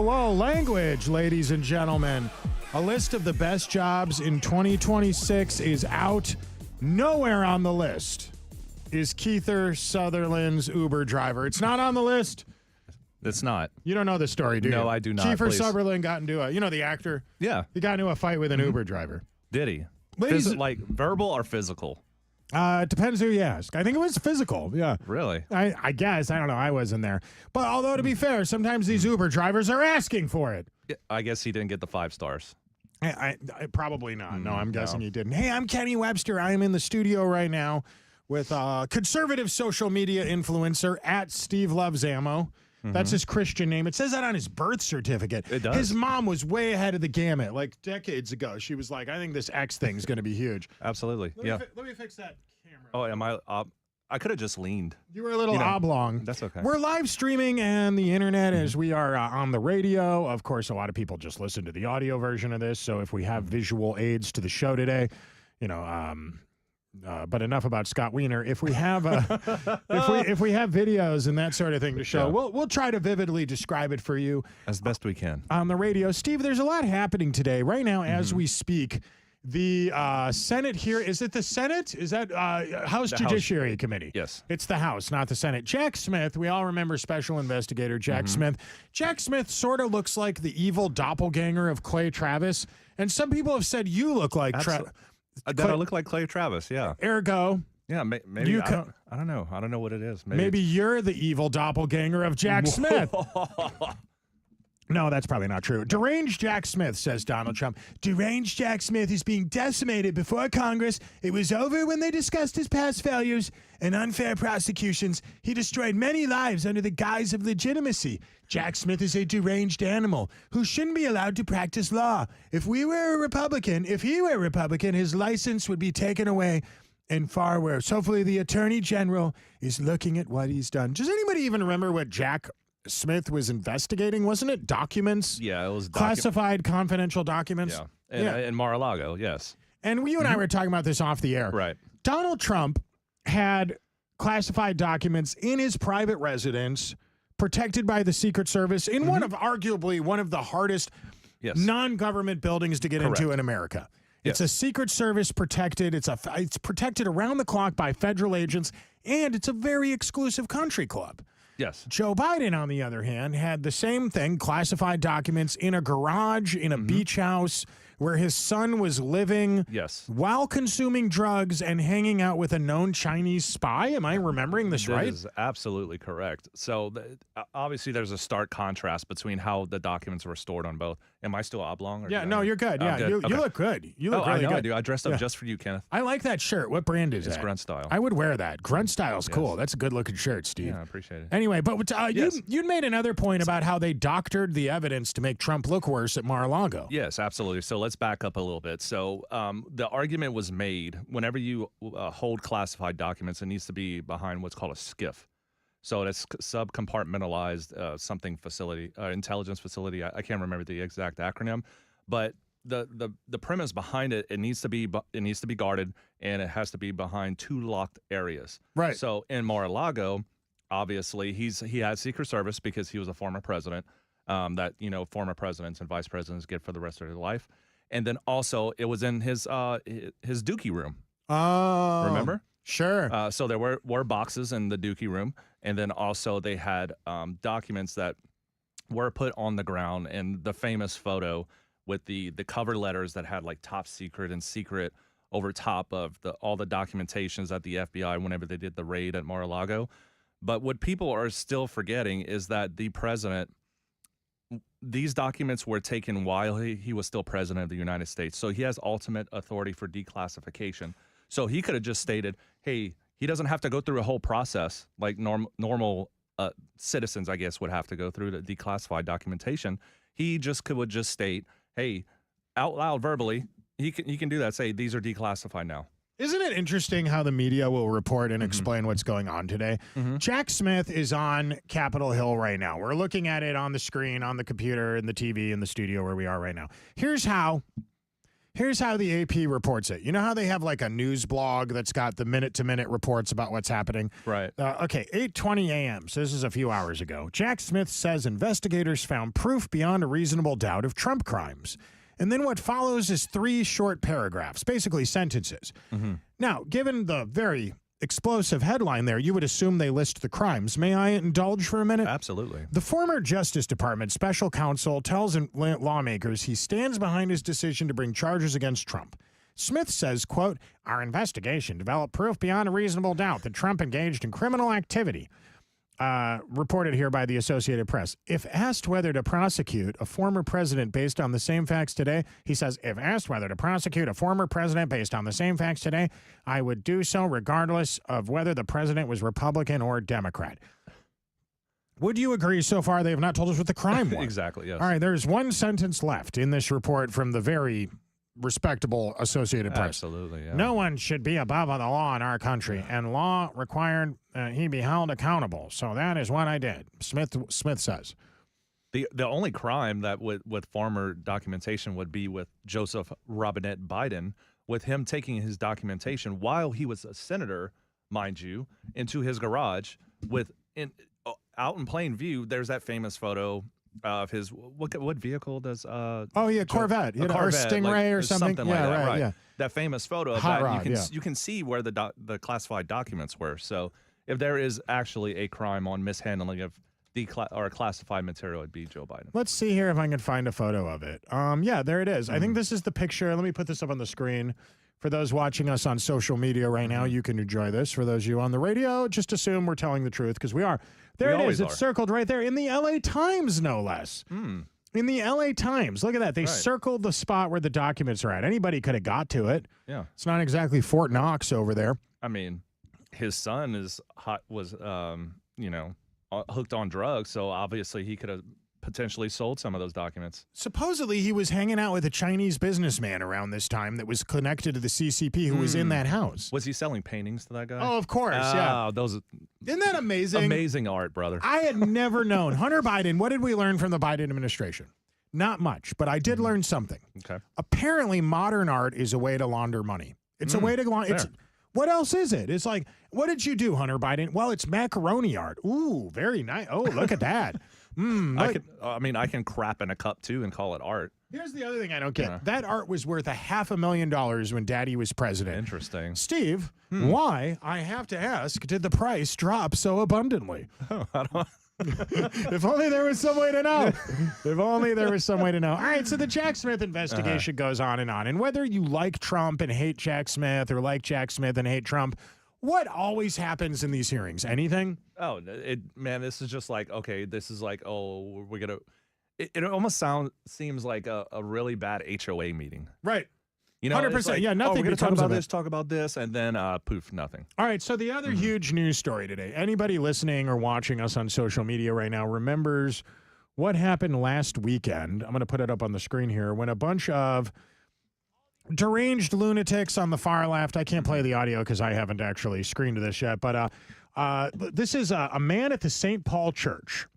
Whoa, language, ladies and gentlemen. A list of the best jobs in 2026 is out. Nowhere on the list is Kiefer Sutherland's Uber driver. It's not on the list. It's not. You don't know the story, do you? No, I do not. Kiefer Sutherland got into the actor? Yeah. He got into a fight with an Uber driver. Did he? Like verbal or physical? It depends who you ask. I think it was physical, yeah. Really? I guess. I don't know. I wasn't there. But although, to be fair, sometimes these Uber drivers are asking for it. Yeah, I guess he didn't get the 5 stars. I probably not. No, I'm guessing he didn't. Hey, I'm Kenny Webster. I am in the studio right now with conservative social media influencer at Steve Loves Ammo. That's his Christian name. It says that on his birth certificate. It does. His mom was way ahead of the gamut, like decades ago. She was like, I think this X thing's going to be huge. Absolutely. Let me fix that camera. Oh, am I? I could have just leaned. You were a little oblong. That's okay. We're live streaming and the internet as we are on the radio. Of course, a lot of people just listen to the audio version of this. So if we have visual aids to the show today, but enough about Scott Wiener. If we have if we have videos and that sort of thing to show, we'll try to vividly describe it for you as best we can on the radio. Steve, there's a lot happening today. Right now, as we speak, the Senate here, is it the Senate? Is that House Judiciary Committee? Yes. It's the House, not the Senate. Jack Smith, we all remember Special Investigator Jack Smith. Jack Smith sort of looks like the evil doppelganger of Clay Travis. And some people have said you look like I look like Clay Travis, yeah. Ergo. Yeah, maybe. I don't know. I don't know what it is. Maybe you're the evil doppelganger of Jack Smith. No, that's probably not true. Deranged Jack Smith, says Donald Trump. Deranged Jack Smith is being decimated before Congress. It was over when they discussed his past failures and unfair prosecutions. He destroyed many lives under the guise of legitimacy. Jack Smith is a deranged animal who shouldn't be allowed to practice law. If he were a Republican, his license would be taken away and far worse. Hopefully the Attorney General is looking at what he's done. Does anybody even remember what Jack Smith was investigating? Wasn't it documents? Yeah, it was classified, confidential documents. Yeah, in Mar-a-Lago, yes. And you and I were talking about this off the air. Right. Donald Trump had classified documents in his private residence, protected by the Secret Service, in arguably one of the hardest non-government buildings to get into in America. It's a Secret Service protected. It's protected around the clock by federal agents, and it's a very exclusive country club. Yes. Joe Biden, on the other hand, had the same thing, classified documents in a garage in a beach house where his son was living while consuming drugs and hanging out with a known Chinese spy. Am I remembering this right? That is absolutely correct. So obviously there's a stark contrast between how the documents were stored on both. Am I still oblong? Or no, you're good. Yeah, good. You look good. You look really I know good. I do. I dressed up just for you, Kenneth. I like that shirt. What brand is It's that? Grunt Style. I would wear that. Grunt Style's cool. That's a good-looking shirt, Steve. Yeah, I appreciate it. Anyway, but you made another point about how they doctored the evidence to make Trump look worse at Mar-a-Lago. Yes, absolutely. So let's back up a little bit. So the argument was made whenever you hold classified documents, it needs to be behind what's called a SCIF. So that's subcompartmentalized something facility, intelligence facility. I can't remember the exact acronym, but the premise behind it, it needs to be guarded, and it has to be behind 2 locked areas. Right. So in Mar-a-Lago, obviously he had Secret Service because he was a former president. That former presidents and vice presidents get for the rest of their life. And then also it was in his Dookie room. Oh, remember? Sure. So there were boxes in the Dookie room, and then also they had documents that were put on the ground, and the famous photo with the cover letters that had like top secret and secret over top of all the documentations at the FBI whenever they did the raid at Mar-a-Lago. But what people are still forgetting is that the president, these documents were taken while he was still president of the United States. So he has ultimate authority for declassification. So he could have just stated, hey, he doesn't have to go through a whole process like normal citizens, I guess, would have to go through the declassified documentation. He would just state, hey, out loud verbally, he can do that. Say, these are declassified now. Isn't it interesting how the media will report and explain what's going on today? Jack Smith is on Capitol Hill right now. We're looking at it on the screen, on the computer, and the TV in the studio where we are right now. Here's how the AP reports it. You know how they have like a news blog that's got the minute-to-minute reports about what's happening? Right. Okay, 8:20 a.m., so this is a few hours ago. Jack Smith says investigators found proof beyond a reasonable doubt of Trump crimes. And then what follows is 3 short paragraphs, basically sentences. Now, given the very explosive headline there, you would assume they list the crimes. May I indulge for a minute? Absolutely. The former Justice Department special counsel tells lawmakers he stands behind his decision to bring charges against Trump. Smith says, quote, our investigation developed proof beyond a reasonable doubt that Trump engaged in criminal activity. Reported here by the Associated Press. If asked whether to prosecute a former president based on the same facts today, he says, if asked whether to prosecute a former president based on the same facts today, I would do so regardless of whether the president was Republican or Democrat. Would you agree so far they have not told us what the crime was? Exactly, yes. All right, there's one sentence left in this report from the very respectable Associated Press. Absolutely, yeah. No one should be above the law in our country, and law required he be held accountable. So that is what I did, Smith says. The only crime that with former documentation would be with Joseph Robinette Biden, with him taking his documentation while he was a senator, mind you, into his garage out in plain view. There's that famous photo of his what vehicle does Corvette, or Corvette, Stingray, like, or something like that, right? Yeah, that famous photo of Hot that rod, you can see where the classified documents were. So if there is actually a crime on mishandling of classified material, it'd be Joe Biden. Let's see here if I can find a photo of it. Yeah, there it is. I think this is the picture. Let me put this up on the screen. For those watching us on social media right now, you can enjoy this. For those of you on the radio, just assume we're telling the truth because we are. There it is. It's circled right there in the LA Times, no less. In the LA Times. Look at that. They circled the spot where the documents are at. Anybody could have got to it. Yeah. It's not exactly Fort Knox over there. I mean, his son was hooked on drugs, so obviously he could have potentially sold some of those documents. Supposedly he was hanging out with a Chinese businessman around this time that was connected to the CCP who was in that house. Was he selling paintings to that guy? Oh, of course, yeah. Isn't that amazing? Amazing art, brother. I had never known. Hunter Biden, what did we learn from the Biden administration? Not much, but I did learn something. Okay. Apparently modern art is a way to launder money. It's a way to launder. What else is it? It's like, what did you do, Hunter Biden? Well, it's macaroni art. Ooh, very nice. Oh, look at that. I can crap in a cup too and call it art. Here's the other thing I don't get. Yeah. That art was worth $500,000 when Daddy was president. Interesting. Steve, why, I have to ask, did the price drop so abundantly? I don't. If only there was some way to know. If only there was some way to know. All right, so the Jack Smith investigation goes on. And whether you like Trump and hate Jack Smith or like Jack Smith and hate Trump, what always happens in these hearings? Anything? Oh, man, this is just like, okay, this is like, oh, we're gonna. It almost seems like a really bad HOA meeting. Right. You know, 100%. it's like, Yeah, nothing we're gonna talk becomes of about it. this, talk about this, and then poof, nothing. All right, so the other huge news story today, anybody listening or watching us on social media right now remembers what happened last weekend. I'm going to put it up on the screen here. When a bunch of deranged lunatics on the far left, I can't play the audio because I haven't actually screened this yet, but this is a man at the St. Paul Church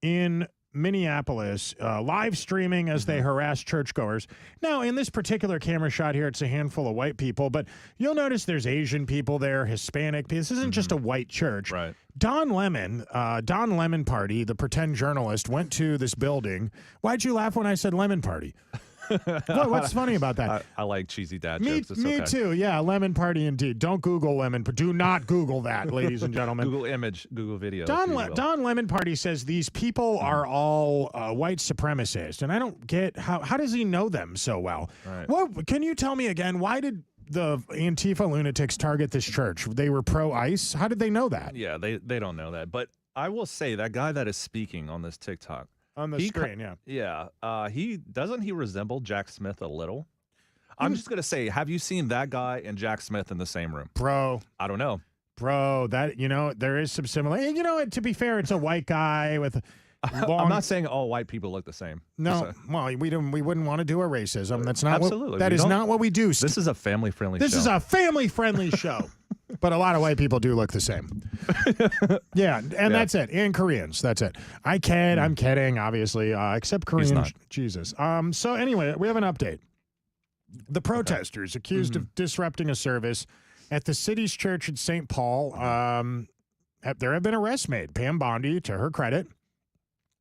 in Minneapolis, live streaming as they harass churchgoers. Now, in this particular camera shot here, it's a handful of white people, but you'll notice there's Asian people there, Hispanic people. This isn't just a white church. Right. Don Lemon Party, the pretend journalist, went to this building. Why'd you laugh when I said Lemon Party? What's funny about that? I like cheesy dad Me, jokes. It's me okay. too. Yeah, Lemon Party indeed. Don't Google lemon. Do not Google that, ladies and gentlemen. Google image, Google video. if Don you will. Don Lemon Party says these people are all white supremacists, and I don't get how does he know them so well? Right. What can you tell me again? Why did the Antifa lunatics target this church? They were pro ICE. How did they know that? Yeah, they don't know that, but I will say that guy that is speaking on this TikTok. On the screen, yeah. Yeah. He resemble Jack Smith a little. I'm just gonna say, have you seen that guy and Jack Smith in the same room? Bro, I don't know. that there is some similarity. To be fair, it's a white guy with long. I'm not saying all white people look the same. No, well, we wouldn't want to do a racism. That's not Absolutely, that we is don't. not what we do. This is a family-friendly show. This is a family-friendly show. But a lot of white people do look the same. Yeah, and that's it. And Koreans, that's it. I kid, I'm kidding, obviously, except Koreans. not. Jesus. So anyway, we have an update. The protesters accused of disrupting a service at the city's church in St. Paul, there have been arrests made. Pam Bondi, to her credit,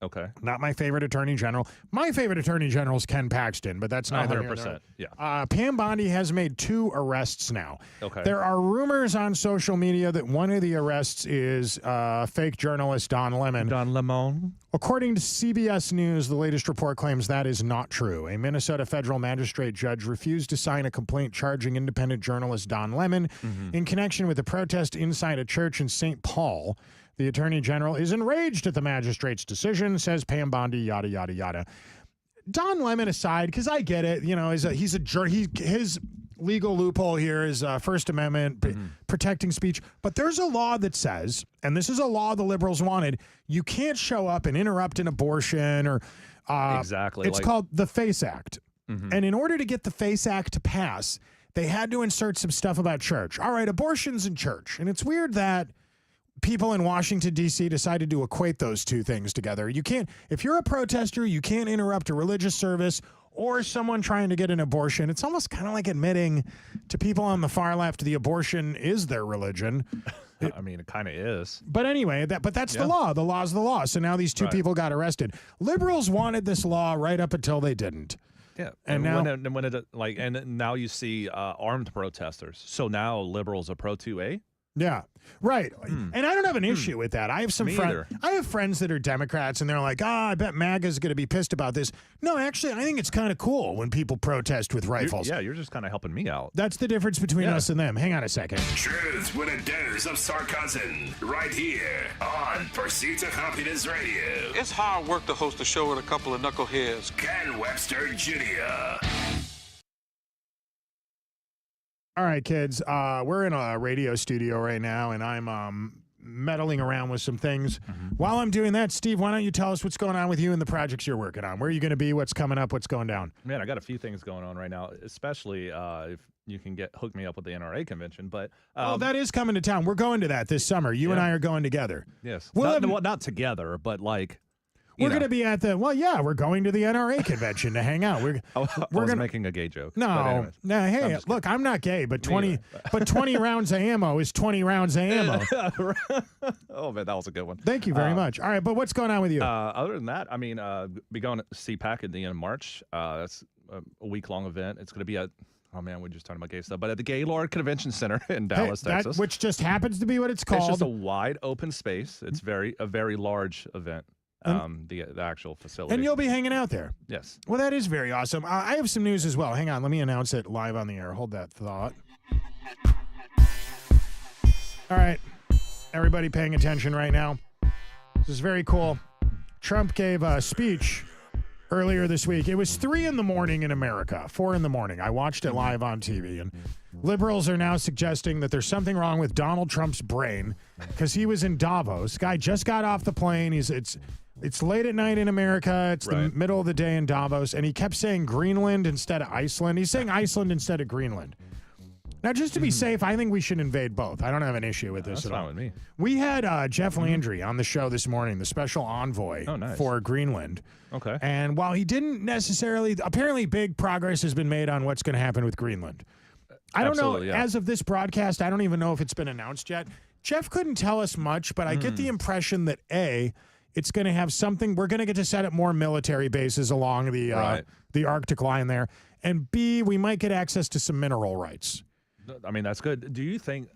Okay. not my favorite attorney general. My favorite attorney general is Ken Paxton, but that's not 100%. Yeah. Pam Bondi has made 2 arrests now. Okay. There are rumors on social media that one of the arrests is fake journalist Don Lemon. Don Lemon. According to CBS News, the latest report claims that is not true. A Minnesota federal magistrate judge refused to sign a complaint charging independent journalist Don Lemon in connection with a protest inside a church in St. Paul. The attorney general is enraged at the magistrate's decision, says Pam Bondi, yada, yada, yada. Don Lemon aside, because I get it, he's a jerk. His legal loophole here is First Amendment, protecting speech. But there's a law that says, and this is a law the liberals wanted, you can't show up and interrupt an abortion or Exactly. It's called the FACE Act. And in order to get the FACE Act to pass, they had to insert some stuff about church. All right, abortions in church. And it's weird that people in Washington, D.C. decided to equate those two things together. You can't, if you're a protester, you can't interrupt a religious service or someone trying to get an abortion. It's almost kind of like admitting to people on the far left the abortion is their religion. I mean, it kind of is. But anyway, that's the law. The law's the law. So now these 2 people got arrested. Liberals wanted this law right up until they didn't. Yeah, And now you see armed protesters. So now liberals are pro 2A. Yeah, right. And I don't have an issue with that. I have some Me friends. either. I have friends that are Democrats, and they're like, I bet MAGA's going to be pissed about this. No, actually, I think it's kind of cool when people protest with rifles. You're just kind of helping me out. That's the difference between us and them. Hang on a second. Truth with a dose of sarcasm, right here on Pursuit of Happiness Radio. It's hard work to host a show with a couple of knuckleheads. Ken Webster Jr. All right, kids. We're in a radio studio right now, and I'm meddling around with some things. While I'm doing that, Steve, why don't you tell us what's going on with you and the projects you're working on? Where are you going to be? What's coming up? What's going down? Man, I got a few things going on right now, especially if you can hook me up with the NRA convention. But that is coming to town. We're going to that this summer. You and I are going together. yes, We'll not together, but like We're know. going to be at the, we're going to the NRA convention to hang out. We're I was making a gay joke. but No, anyways. no. Hey, just look, I'm not gay, but Me 20 rounds of ammo is 20 rounds of ammo. Oh man, that was a good one. Thank you very much. All right, but what's going on with you? Other than that, I mean, be going to CPAC at the end of March. That's a week-long event. It's going to be at, oh man, we're just talking about gay stuff, but at the Gaylord Convention Center in Dallas, Texas. Which just happens to be what it's called. It's just a wide open space. It's a very large event. The actual facility. And you'll be hanging out there. Yes. Well, that is very awesome. I have some news as well. Hang on, let me announce it live on the air. Hold that thought. All right, everybody paying attention right now. This is very cool. Trump gave a speech earlier this week. It was 3 in the morning in America, 4 in the morning. I watched it live on TV, and liberals are now suggesting that there's something wrong with Donald Trump's brain because he was in Davos. Guy just got off the plane. It's late at night in America. It's the middle of the day in Davos, and he kept saying Greenland instead of Iceland. He's saying Iceland instead of Greenland. Now, just to be safe, I think we should invade both. I don't have an issue with this That's at fine all. with me. We had Jeff Landry on the show this morning, the special envoy for Greenland. Okay. And while he didn't necessarily, apparently big progress has been made on what's going to happen with Greenland. I don't know, Absolutely, yeah. as of this broadcast, I don't even know if it's been announced yet. Jeff couldn't tell us much, but I get the impression that A, it's going to have something, we're going to get to set up more military bases along the Arctic line there. And B, we might get access to some mineral rights. I mean, that's good. Do you think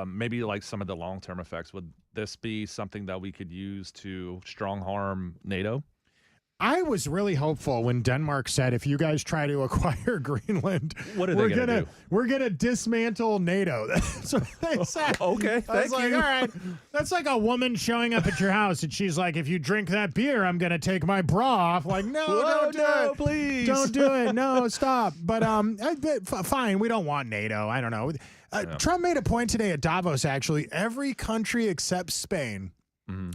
maybe like some of the long-term effects, would this be something that we could use to strong harm NATO? I was really hopeful when Denmark said, if you guys try to acquire Greenland, What are they gonna do? We're gonna dismantle NATO. That's what they said. Okay, I was thank like, you. all right. That's like a woman showing up at your house and she's like, if you drink that beer, I'm gonna take my bra off. Like, no, don't do it. Please. Don't do it. No, stop. But fine. We don't want NATO. I don't know. Trump made a point today at Davos, actually. Every country except Spain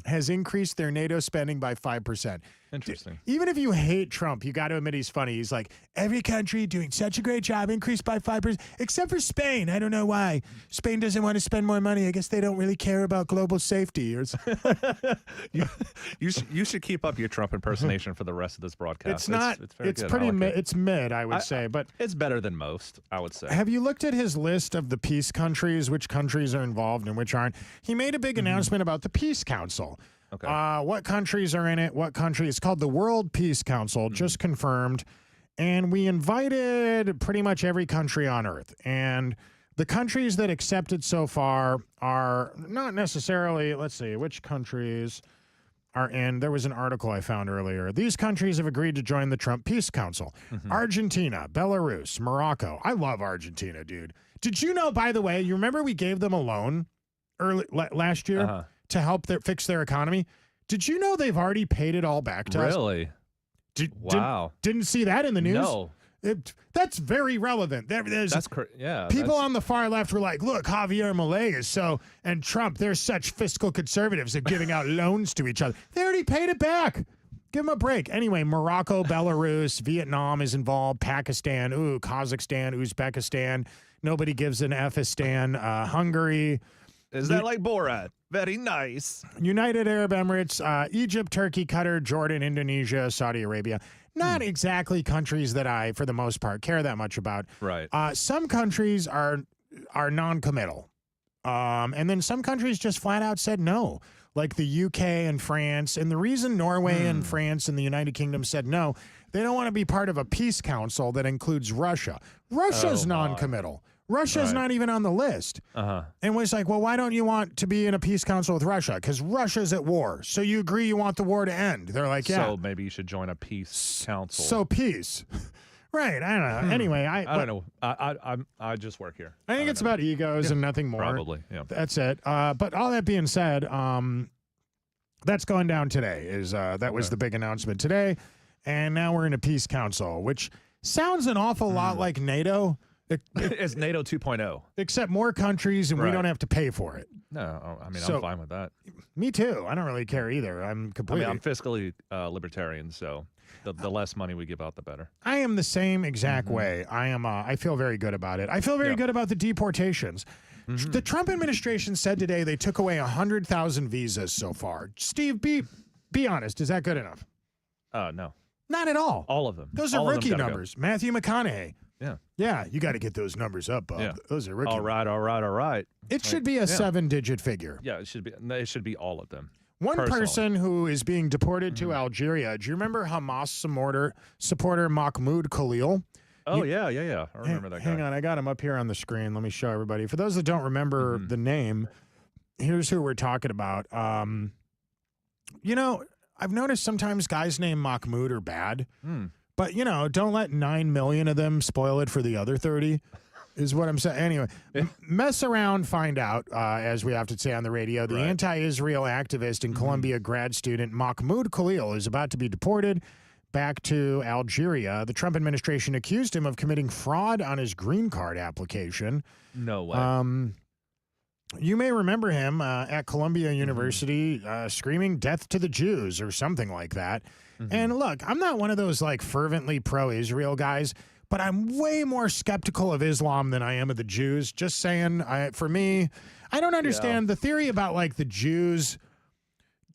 has increased their NATO spending by 5%. Interesting. Even if you hate Trump, you got to admit he's funny. He's like, every country doing such a great job, increased by 5%, except for Spain. I don't know why. Spain doesn't want to spend more money. I guess they don't really care about global safety. Or You should keep up your Trump impersonation for the rest of this broadcast. it's not. It's very It's good. I pretty. like it. It's mid, I would say. But It's better than most, I would say. have you looked at his list of the peace countries? Which countries are involved and which aren't? He made a big announcement about the Peace Council. Okay. What countries are in it? What country? It's called the World Peace Council, just confirmed. And we invited pretty much every country on Earth. And the countries that accepted so far are not necessarily, let's see, which countries are in. There was an article I found earlier. These countries have agreed to join the Trump Peace Council. Argentina, Belarus, Morocco. I love Argentina, dude. Did you know, by the way, you remember we gave them a loan last year? To help fix their economy. Did you know they've already paid it all back to us? Really? Wow. Didn't see that in the news? No. That's very relevant. That's people on the far left were like, look, Javier Milei and Trump, they're such fiscal conservatives of giving out loans to each other. They already paid it back. Give them a break. Anyway, Morocco, Belarus, Vietnam is involved, Pakistan, Kazakhstan, Uzbekistan. Nobody gives an F-istan. Hungary. Is that like Borat? Very nice. United Arab Emirates, Egypt, Turkey, Qatar, Jordan, Indonesia, Saudi Arabia. Not exactly countries that I, for the most part, care that much about. Right. Some countries are non-committal. And then some countries just flat out said no, like the UK and France. And the reason Norway and France and the United Kingdom said no, they don't want to be part of a peace council that includes Russia. Russia's non-committal. Russia's not even on the list. And was like, well, why don't you want to be in a peace council with Russia? Because Russia's at war. So you agree you want the war to end. They're like, yeah. So maybe you should join a peace council. So peace. Right. I don't know. Anyway, I don't know. I just work here. I think it's about egos and nothing more. Probably. Yeah. That's it. But all that being said, that's going down today. That was the big announcement today. And now we're in a peace council, which sounds an awful lot like NATO. It's NATO 2.0. Except more countries, and we don't have to pay for it. No, I mean, So- I'm fine with that. Me too. I don't really care either. I'm I completely. mean, I'm fiscally libertarian, so the less money we give out, the better. I am the same exact way. I am. I feel very good about it. I feel very good about the deportations. The Trump administration said today they took away 100,000 visas so far. Steve, be honest. Is that good enough? No, Not at all. all of them. Those are All of them rookie gotta go. numbers. Matthew McConaughey. Yeah. Yeah, you got to get those numbers up, Bob. Yeah. Those are rookie. All right, all right, all right. It should be a 7-digit figure. Yeah, it should be. It should be all of them. One Personally. person who is being deported to Algeria. Do you remember Hamas supporter Mahmoud Khalil? Oh yeah. I remember that guy. Hang on, I got him up here on the screen. Let me show everybody. For those that don't remember the name, here's who we're talking about. You know, I've noticed sometimes guys named Mahmoud are bad, but you know, don't let 9 million of them spoil it for the other 30. Is what I'm saying. Anyway, mess around, find out, as we have to say on the radio. The anti-Israel activist and Columbia grad student Mahmoud Khalil is about to be deported back to Algeria. The Trump administration accused him of committing fraud on his green card application. No way. You may remember him at Columbia University screaming "Death to the Jews" or something like that. And look, I'm not one of those like fervently pro-Israel guys, but I'm way more skeptical of Islam than I am of the Jews. Just saying, for me, I don't understand the theory about like the Jews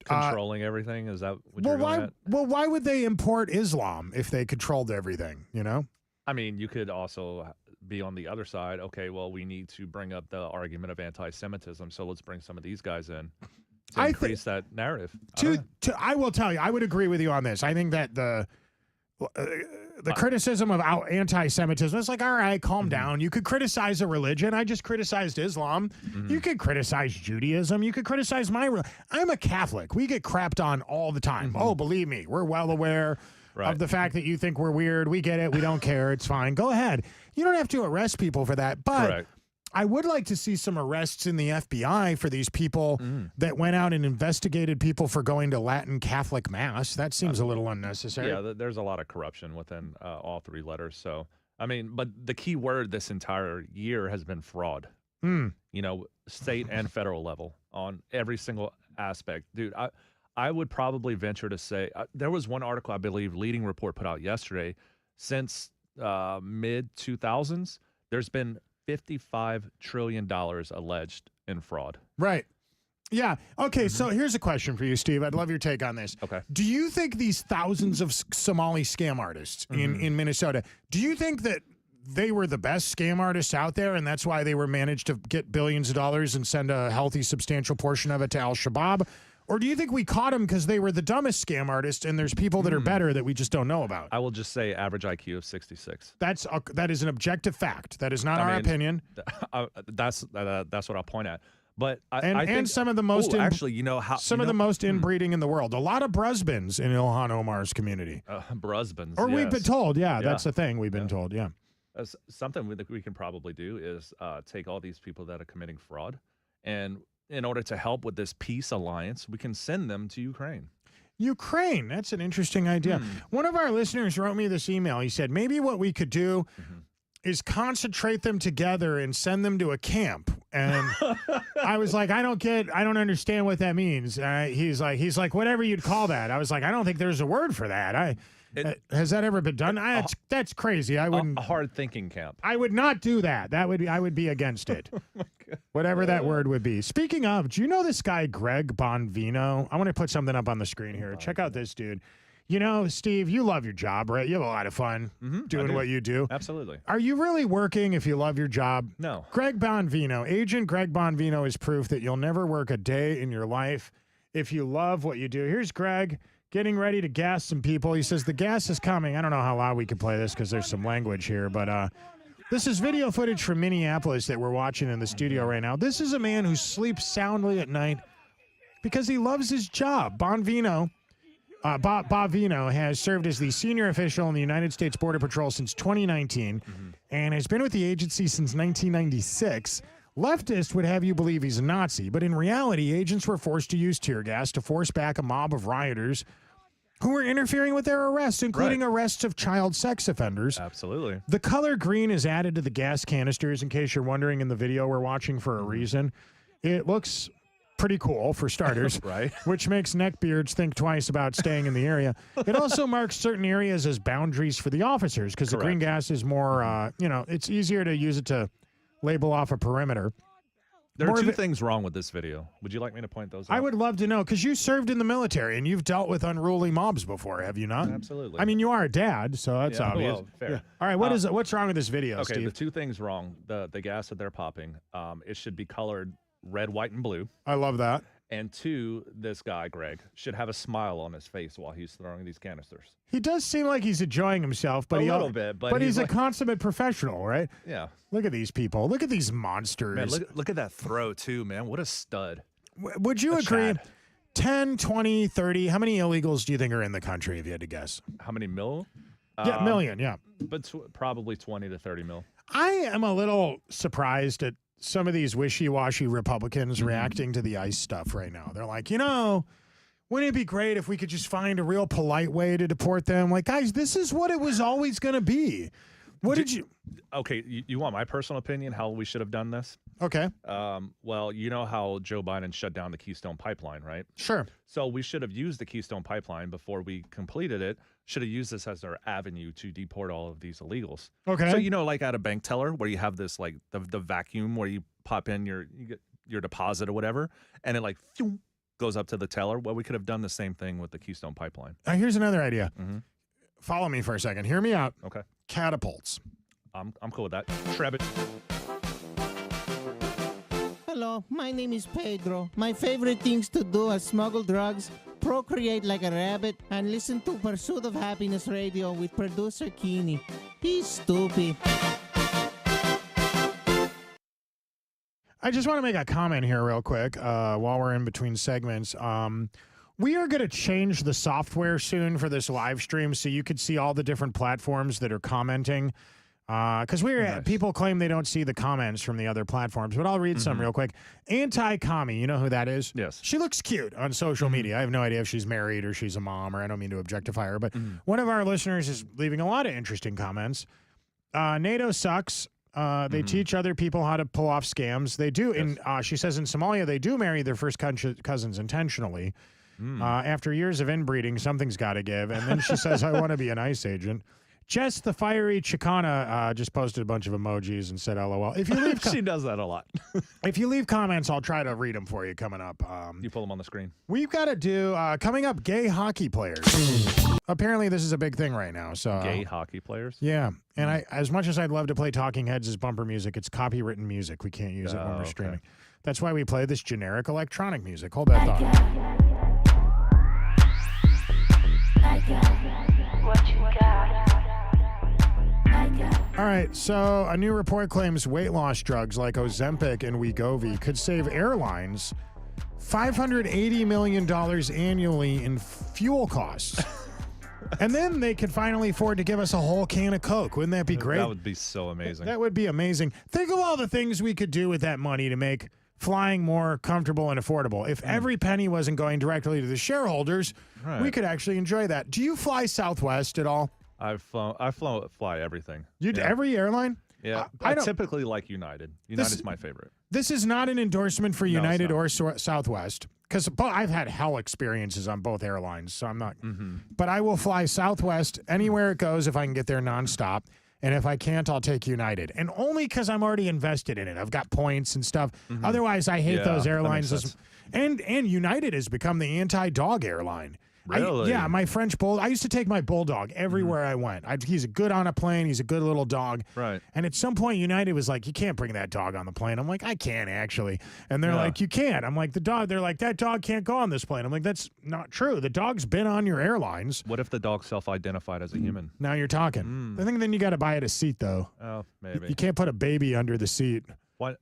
Controlling everything. Is that what you're going at? Well, why would they import Islam if they controlled everything? You know. I mean, you could also be on the other side. Okay, well, we need to bring up the argument of anti-Semitism, so let's bring some of these guys in to increase that narrative. I will tell you, I would agree with you on this. I think that the criticism of anti-Semitism is like, all right, calm down. You could criticize a religion. I just criticized Islam. You could criticize Judaism. You could criticize I'm a Catholic. We get crapped on all the time. Oh, believe me, we're well aware of the fact that you think we're weird. We get it. We don't care. It's fine. Go ahead. You don't have to arrest people for that. But I would like to see some arrests in the FBI for these people that went out and investigated people for going to Latin Catholic Mass. That seems a little unnecessary. Yeah, there's a lot of corruption within all three letters. So, I mean, but the key word this entire year has been fraud. You know, state and federal level on every single aspect. Dude, I would probably venture to say there was one article, I believe, Leading Report put out yesterday. Since mid-2000s, there's been $55 trillion alleged in fraud. Right. Yeah. Okay, so here's a question for you, Steve. I'd love your take on this. Okay. Do you think these thousands of Somali scam artists in Minnesota, do you think that they were the best scam artists out there and that's why they were managed to get billions of dollars and send a healthy, substantial portion of it to Al-Shabaab? Or do you think we caught them because they were the dumbest scam artists and there's people that are better that we just don't know about? I will just say average IQ of 66. That is an objective fact. That is not our opinion. That's what I'll point at. But I think some of the most actually, you know how some of the most inbreeding in the world. A lot of Brusbans in Ilhan Omar's community. Brusbans, or we've been told, that's the thing we've been told, something we can probably do is take all these people that are committing fraud, and in order to help with this peace alliance, we can send them to Ukraine. Ukraine, that's an interesting idea. One of our listeners wrote me this email. He said, maybe what we could do is concentrate them together and send them to a camp. And I was like, I don't understand what that means. He's like, whatever you'd call that. I was like, I don't think there's a word for that. Has that ever been done? That's crazy. I wouldn't. A hard thinking camp. I would not do that. I would be against it. Whatever that word would be. Speaking of, do you know this guy, Greg Bonvino? I want to put something up on the screen here. Check out this dude. You know, Steve, you love your job, right? You have a lot of fun doing what you do. Absolutely. Are you really working if you love your job? No. Greg Bonvino, Agent Greg Bonvino is proof that you'll never work a day in your life if you love what you do. Here's Greg getting ready to gas some people. He says the gas is coming. I don't know how loud we can play this because there's some language here, but this is video footage from Minneapolis that we're watching in the studio right now. This is a man who sleeps soundly at night because he loves his job. Bonvino has served as the senior official in the United States Border Patrol since 2019 and has been with the agency since 1996. Leftists would have you believe he's a Nazi, but in reality, agents were forced to use tear gas to force back a mob of rioters who were interfering with their arrests, including arrests of child sex offenders. Absolutely. The color green is added to the gas canisters, in case you're wondering in the video we're watching for a reason. It looks pretty cool, for starters, right? Which makes neckbeards think twice about staying in the area. It also marks certain areas as boundaries for the officers, because the green gas is more, it's easier to use it to label off a perimeter. There More are of two it- things wrong with this video. Would you like me to point those out? I would love to know, because you served in the military and you've dealt with unruly mobs before, have you not? Absolutely. I mean, you are a dad, so that's Yeah, obvious. well, fair. Yeah. All right, what's wrong with this video, Okay, Steve? the two things wrong. The gas that they're popping, it should be colored red, white, and blue. I love that. And two, this guy, Greg, should have a smile on his face while he's throwing these canisters. He does seem like he's enjoying himself, but A little bit, but he's he's a like- consummate professional, right? Yeah. Look at these people. Look at these monsters. Man, look at that throw, too, man. What a stud. Would you That's agree? sad. 10, 20, 30. How many illegals do you think are in the country, if you had to guess? How many mil? Yeah, million, yeah. But probably 20 to 30 mil. I am a little surprised at some of these wishy-washy Republicans reacting to the ICE stuff right now. They're like, wouldn't it be great if we could just find a real polite way to deport them? Like, guys, this is what it was always going to be. What did you... Okay, you want my personal opinion, how we should have done this? Okay, Well, you know how Joe Biden shut down the Keystone Pipeline, right? sure. So we should have used the Keystone Pipeline before we completed it. Should have used this as our avenue to deport all of these illegals. Okay. So like at a bank teller where you have this like the vacuum where you pop in you get your deposit or whatever, and it like phew, goes up to the teller. Well, we could have done the same thing with the Keystone Pipeline. Here's another idea. Mhm. Follow me for a second. Hear me out. Okay, Catapults. I'm cool with that. Trebbit. Hello, my name is Pedro. My favorite things to do are smuggle drugs, procreate like a rabbit, and listen to Pursuit of Happiness Radio with producer Keeney. He's stupid. I just want to make a comment here real quick while we're in between segments. We are going to change the software soon for this live stream so you could see all the different platforms that are commenting. Because people claim they don't see the comments from the other platforms, but I'll read some real quick. Anti-commie, you know who that is? Yes. She looks cute on social media. I have no idea if she's married or she's a mom, or I don't mean to objectify her, but one of our listeners is leaving a lot of interesting comments. NATO sucks. They teach other people how to pull off scams. They do. She says in Somalia, they do marry their first cousins intentionally. After years of inbreeding, something's got to give. And then she says, I want to be an ICE agent. Jess, the fiery Chicana, just posted a bunch of emojis and said LOL. If you leave She does that a lot. if you leave comments, I'll try to read them for you coming up. You pull them on the screen. We've got to do, coming up, gay hockey players. Apparently, this is a big thing right now. So Gay hockey players. yeah, and I, as much as I'd love to play Talking Heads as bumper music, it's copywritten music. We can't use it when we're okay. streaming. That's why we play this generic electronic music. Hold that thought. What you got? All right, so a new report claims weight loss drugs like Ozempic and Wegovy could save airlines $580 million annually in fuel costs. And then they could finally afford to give us a whole can of Coke. Wouldn't that be great? That would be so amazing. That would be amazing. Think of all the things we could do with that money to make flying more comfortable and affordable. If every penny wasn't going directly to the shareholders, we Right. could actually enjoy that. Do you fly Southwest at all? I fly everything. You every airline? Yeah, I I don't- typically like United. United's my favorite. This is not an endorsement for it's United not. or Southwest, because I've had hell experiences on both airlines, so I'm not. But I will fly Southwest anywhere it goes if I can get there nonstop. And if I can't, I'll take United. And only because I'm already invested in it. I've got points and stuff. Otherwise, I hate Yeah, those that airlines. makes sense. And United has become the anti-dog airline. Really? Yeah, my French bulldog. I used to take my bulldog everywhere I went. He's a good on a plane. He's a good little dog. Right. And at some point, United was like, "You can't bring that dog on the plane." I'm like, "I can actually." And they're Yeah. like, "You can't." I'm like, "The dog." They're like, "That dog can't go on this plane." I'm like, "That's not true. The dog's been on your airlines." What if the dog self-identified as a human? Now you're talking. I think then you got to buy it a seat though. Oh, maybe. You can't put a baby under the seat. What?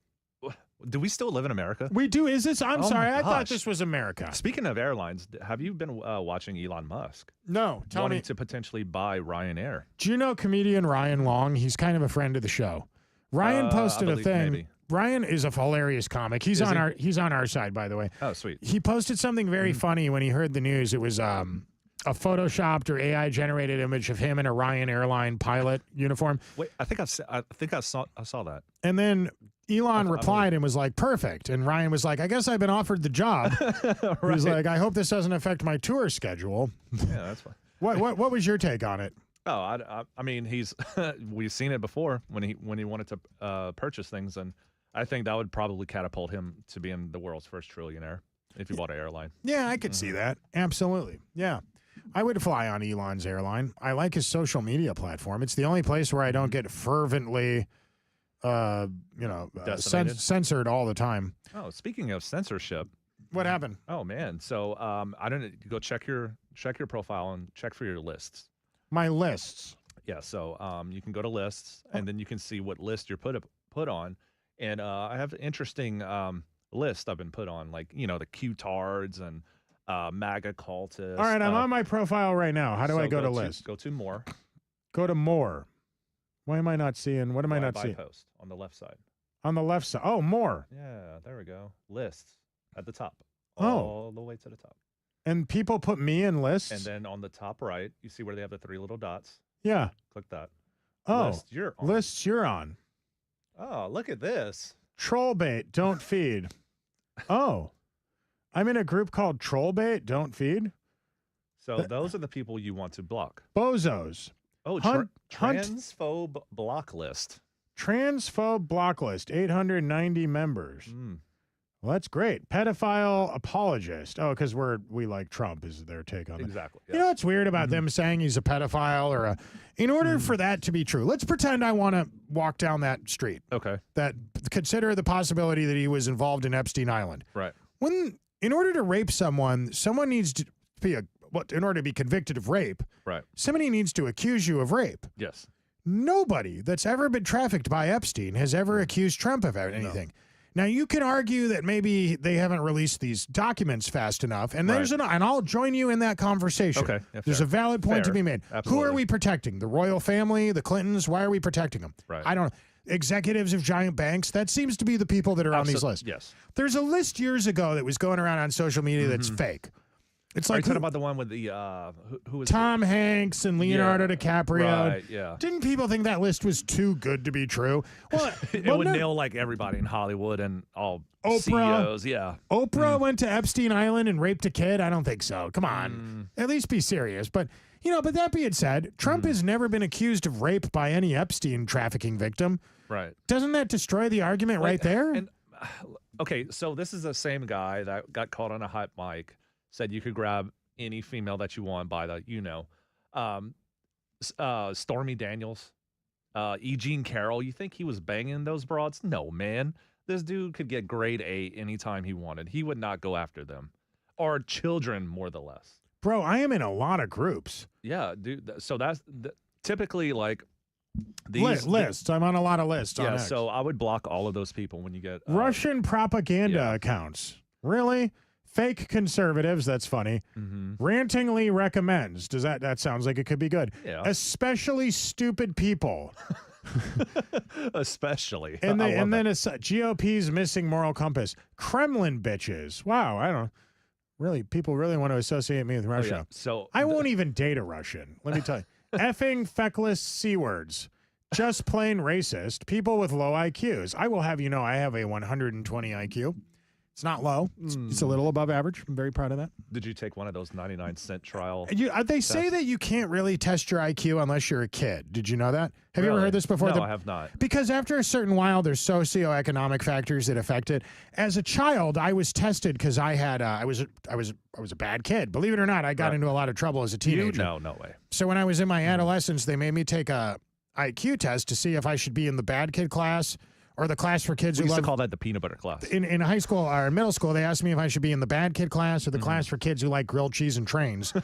Do we still live in America? We do. Is this? I'm Oh sorry. my I thought gosh. this was America. Speaking of airlines, have you been watching Elon Musk No, tell wanting me. to potentially buy Ryanair? Do you know comedian Ryan Long? He's kind of a friend of the show. Ryan I posted a believe thing. maybe. Ryan is a hilarious comic. He's Is on he? he's on our side, by the way. Oh, sweet. He posted something very funny when he heard the news. It was a photoshopped or AI generated image of him in a Ryan airline pilot uniform. Wait, I think I saw that. And then Elon replied and was like, "Perfect." And Ryan was like, "I guess I've been offered the job." He was like, "I hope this doesn't affect my tour schedule." Yeah, that's fine. What was your take on it? Oh, I mean, he's we've seen it before when he wanted to purchase things, and I think that would probably catapult him to being the world's first trillionaire if he bought an airline. Yeah, I could see that. Absolutely. Yeah. I would fly on Elon's airline. I like his social media platform. It's the only place where I don't get fervently, Decimated? censored all the time. Oh, speaking of censorship. What happened? Oh man. So I don't go check your profile and check for your lists. My lists. Yeah. So you can go to lists and then you can see what list you're put on. And I have an interesting list I've been put on, like the Q-tards and MAGA cultists. All right, I'm on my profile right now. How do I go to list? Go to more. Go to more. Why am I not seeing? What am I not by seeing? post on the left side. On the left side. Oh, more. Yeah, there we go. Lists at the top. Oh. All the way to the top. And people put me in lists? And then on the top right, you see where they have the 3 little dots. Yeah. Click that. Oh. List you're on. Lists you're on. Oh, look at this. Troll bait, don't feed. Oh. I'm in a group called Troll Bait, Don't Feed. So those are the people you want to block. Bozos. Oh, Hunt- transphobe block list. Transphobe block list, 890 members. Mm. Well, that's great. Pedophile apologist. Oh, because we like Trump is their take on it. Exactly. You know what's weird about them saying he's a pedophile or in order for that to be true, let's pretend I want to walk down that street. Okay. That consider the possibility that he was involved in Epstein Island. Right. In order to rape someone needs to be in order to be convicted of rape, Right. somebody needs to accuse you of rape. Yes. Nobody that's ever been trafficked by Epstein has ever accused Trump of anything. Now, you can argue that maybe they haven't released these documents fast enough, and and I'll join you in that conversation. Okay. Yeah, There's fair. a valid point to Fair. be made. Absolutely. Who are we protecting? The royal family, the Clintons? Why are we protecting them? Right. I don't know. Executives of giant banks? That seems to be the people that are on these lists. Yes. There's a list years ago that was going around on social media that's fake. It's Are you like talking about the one with the who was Tom Hanks and Leonardo DiCaprio. Right. Yeah. Didn't people think that list was too good to be true? Well, It would nail like everybody in Hollywood and all Oprah. CEOs. Yeah. Oprah went to Epstein Island and raped a kid? I don't think so. Come on. At least be serious. But that being said, Trump has never been accused of rape by any Epstein trafficking victim. Right. Doesn't that destroy the argument right there? And okay, so this is the same guy that got caught on a hot mic, said you could grab any female that you want by the Stormy Daniels, E. Jean Carroll. You think he was banging those broads? No, man. This dude could get grade A anytime he wanted. He would not go after them, or children more the less. Bro, I am in a lot of groups. Yeah, dude. So that's typically like these lists. I'm on a lot of lists. Yeah, on X. so I would block all of those people when you get Russian propaganda yeah. accounts. Really? Fake conservatives. That's funny. Rantingly recommends. Does that sounds like it could be good? Yeah. Especially stupid people. Especially. And I love then that. GOP's missing moral compass. Kremlin bitches. Wow. I don't really. People really want to associate me with Oh, Russia. yeah. So I won't even date a Russian. Let me tell you. Effing feckless C words. Just plain racist. People with low IQs. I will have you know I have a 120 IQ. It's not low. It's a little above average. I'm very proud of that. Did you take one of those 99-cent trial? They say that you can't really test your IQ unless you're a kid. Did you know that? Have you ever heard this before? No, I have not. Because after a certain while, there's socioeconomic factors that affect it. As a child, I was tested because I had I was a bad kid. Believe it or not, I got into a lot of trouble as a teenager. No way. So when I was in my adolescence, they made me take a IQ test to see if I should be in the bad kid class or the class for kids We who used to love. call that the peanut butter class. In high school or middle school, they asked me if I should be in the bad kid class or the class for kids who like grilled cheese and trains.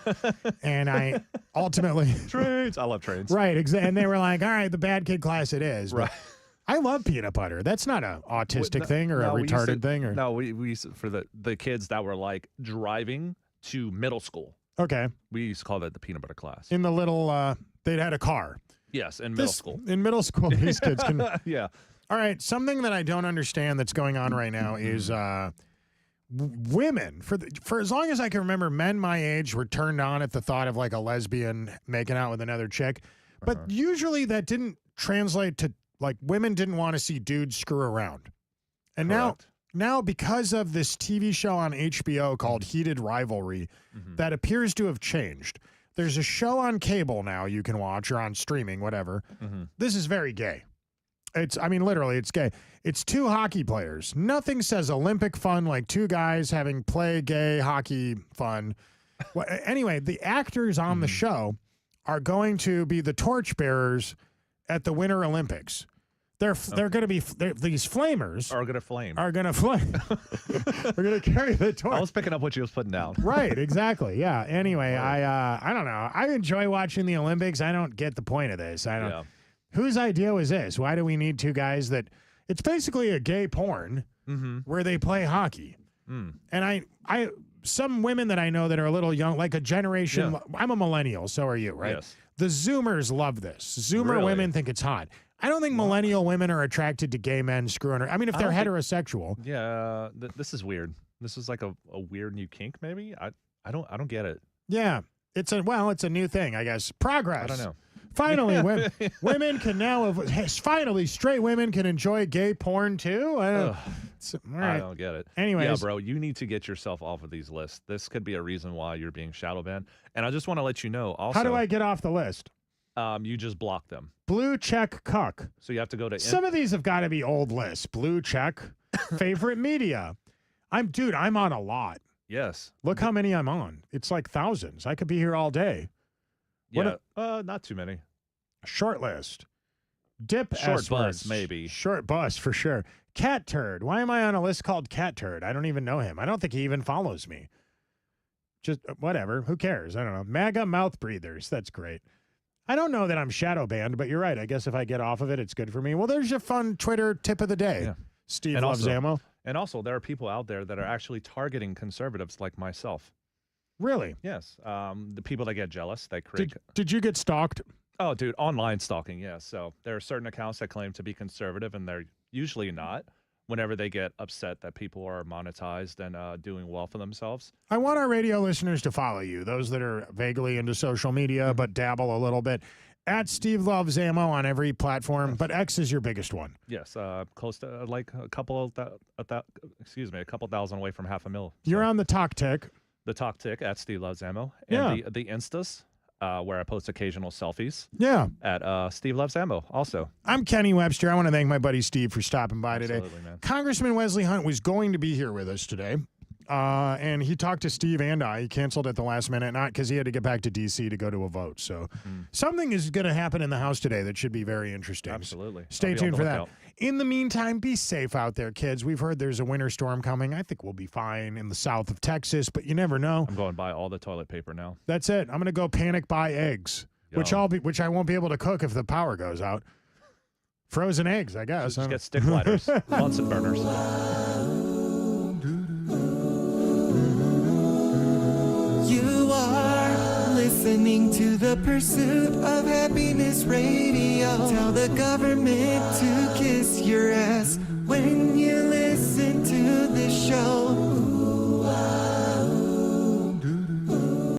And I ultimately Trains. I love trains. right, and they were like, "All right, the bad kid class it is." But Right. I love peanut butter. That's not an autistic thing or a we used retarded to- thing or No, we used to, for the kids that were like driving to middle school. okay. We used to call that the peanut butter class. In the little, they'd had a car. Yes, in middle school. In middle school, these kids can. Yeah. All right, something that I don't understand that's going on right now is women. For as long as I can remember, men my age were turned on at the thought of like a lesbian making out with another chick, but usually that didn't translate to like women didn't want to see dudes screw around, and Correct. now because of this TV show on HBO called Heated Rivalry, that appears to have changed. There's a show on cable now you can watch or on streaming, whatever. This is very gay. I mean, literally, it's gay. It's two hockey players. Nothing says Olympic fun like two guys having play gay hockey fun. Well, anyway, the actors on the show are going to be the torchbearers at the Winter Olympics. They're going to be these flamers Are gonna flame. are going to flame. They're going to carry the torch. I was picking up what you was putting down. Right, exactly. Yeah. Anyway, I don't know. I enjoy watching the Olympics. I don't get the point of this. I don't. Yeah. Whose idea was this? Why do we need two guys that? It's basically a gay porn where they play hockey. And I some women that I know that are a little young, like a generation. Yeah. I'm a millennial, so are you, right? Yes. The Zoomers love this. Zoomer Really? women think it's hot. I don't think millennial women are attracted to gay men screwing her. I mean, if they're don't think- heterosexual. Yeah, this is weird. This is like a weird new kink, maybe. I don't get it. Yeah. It's a new thing, I guess. Progress. I don't know. Finally, women can now, finally, straight women can enjoy gay porn too. I don't, Ugh. all I right. don't get it. Anyways. Yeah, bro, you need to get yourself off of these lists. This could be a reason why you're being shadow banned. And I just want to let you know also. How do I get off the list? You just block them. Blue check cuck. So you have to go to Some of these have got to be old lists. Blue check. Favorite media. I'm on a lot. Yes. Look how many I'm on. It's like thousands. I could be here all day. What Yeah. Not too many. Short list. Dip Short S bus, words. maybe. Short bus for sure. Cat turd. Why am I on a list called Cat Turd? I don't even know him. I don't think he even follows me. Just whatever. Who cares? I don't know. MAGA mouth breathers. That's great. I don't know that I'm shadow banned, but you're right. I guess if I get off of it, it's good for me. Well, there's your fun Twitter tip of the day. Yeah. Steve And loves also- ammo. And also, there are people out there that are actually targeting conservatives like myself. Really? Yes. The people that get jealous, they create. Did you get stalked? Oh, dude, online stalking, yes. So there are certain accounts that claim to be conservative, and they're usually not. Whenever they get upset that people are monetized and doing well for themselves. I want our radio listeners to follow you, those that are vaguely into social media but dabble a little bit. At Steve Loves Ammo on every platform, but X is your biggest one. Yes, close to like a couple thousand away from 500,000. You're So on the talk tick. the talk tick at Steve Loves Ammo, Yeah. and the Instas, where I post occasional selfies Yeah. at Steve Loves Ammo. Also, I'm Kenny Webster. I want to thank my buddy Steve for stopping by today. Absolutely, man. Congressman Wesley Hunt was going to be here with us today. And he talked to Steve and I. He canceled at the last minute, not because he had to get back to D.C. to go to a vote. So something is going to happen in the House today that should be very interesting. Absolutely. Stay I'll be on tuned the for that. lookout. In the meantime, be safe out there, kids. We've heard there's a winter storm coming. I think we'll be fine in the south of Texas, but you never know. I'm going to buy all the toilet paper now. That's it. I'm going to go panic buy eggs, which I won't be able to cook if the power goes out. Frozen eggs, I guess. Just get stick lighters, Bunsen burners. You are listening to the Pursuit of Happiness Radio. Tell the government to kiss your ass when you live.